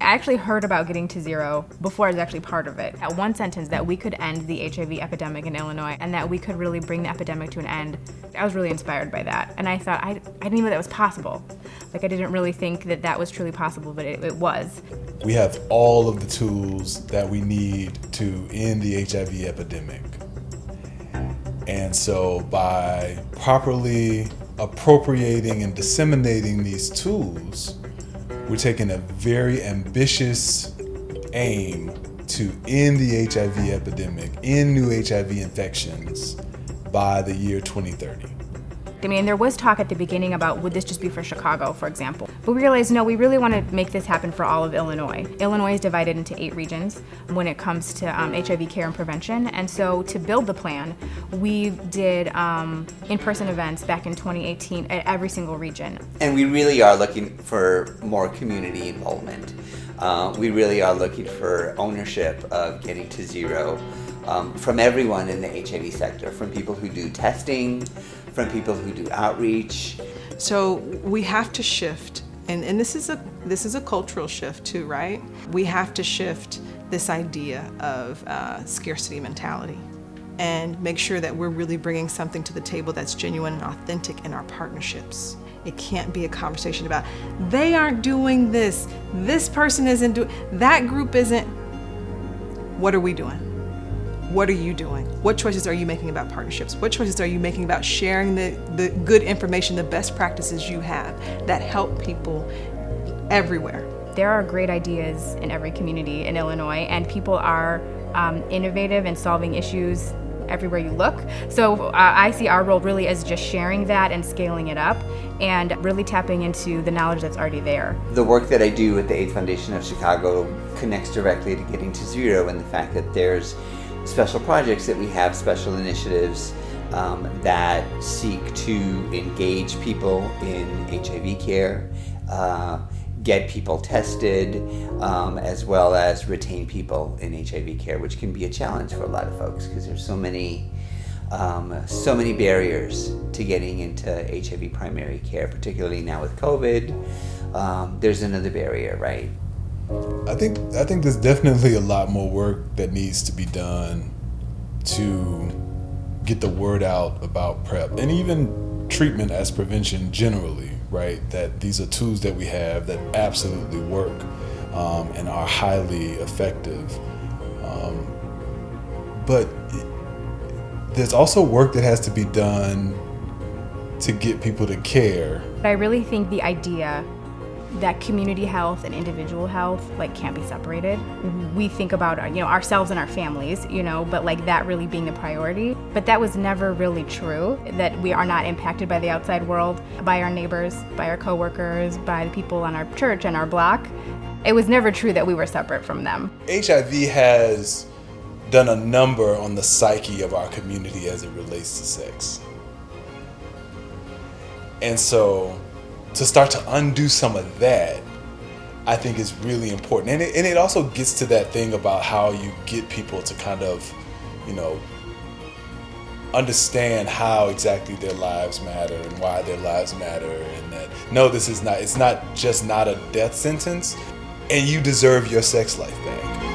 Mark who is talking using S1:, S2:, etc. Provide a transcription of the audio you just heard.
S1: I actually heard about getting to zero before I was actually part of it. At one sentence that we could end the HIV epidemic in Illinois and that we could really bring the epidemic to an end, I was really inspired by that. And I thought, I didn't even know that was possible. Like, I didn't really think that that was truly possible, but it was.
S2: We have all of the tools that we need to end the HIV epidemic. And so by properly appropriating and disseminating these tools, we're taking a very ambitious aim to end the HIV epidemic, end new HIV infections by the year 2030.
S1: I mean, there was talk at the beginning about would this just be for Chicago, for example. But we realized, no, we really want to make this happen for all of Illinois. Illinois is divided into 8 regions when it comes to HIV care and prevention. And so to build the plan, we did in-person events back in 2018 at every single region.
S3: And we really are looking for more community involvement. We really are looking for ownership of getting to zero from everyone in the HIV sector, from people who do testing, from people who do outreach.
S4: So we have to shift, and this is a cultural shift too, right? We have to shift this idea of scarcity mentality and make sure that we're really bringing something to the table that's genuine and authentic in our partnerships. It can't be a conversation about, they aren't doing this, this person isn't doing, that group isn't. What are we doing? What are you doing? What choices are you making about partnerships? What choices are you making about sharing the good information, the best practices you have that help people everywhere?
S1: There are great ideas in every community in Illinois, and people are innovative and solving issues everywhere you look. So I see our role really as just sharing that and scaling it up and really tapping into the knowledge that's already there.
S3: The work that I do with the AIDS Foundation of Chicago connects directly to getting to zero, and the fact that there's special projects that we have, special initiatives that seek to engage people in HIV care, get people tested, as well as retain people in HIV care, which can be a challenge for a lot of folks because there's so many barriers to getting into HIV primary care, particularly now with COVID. There's another barrier, right?
S2: I think there's definitely a lot more work that needs to be done to get the word out about PrEP and even treatment as prevention generally, right? That these are tools that we have that absolutely work and are highly effective. But there's also work that has to be done to get people to care.
S1: I really think the idea that community health and individual health can't be separated. We think about ourselves and our families, but that really being the priority. But that was never really true, that we are not impacted by the outside world, by our neighbors, by our coworkers, by the people on our church and our block. It was never true that we were separate from them.
S2: HIV has done a number on the psyche of our community as it relates to sex. And so to start to undo some of that, I think is really important. And it also gets to that thing about how you get people to kind of, understand how exactly their lives matter and why their lives matter, and that, no, it's not just not a death sentence, and you deserve your sex life back.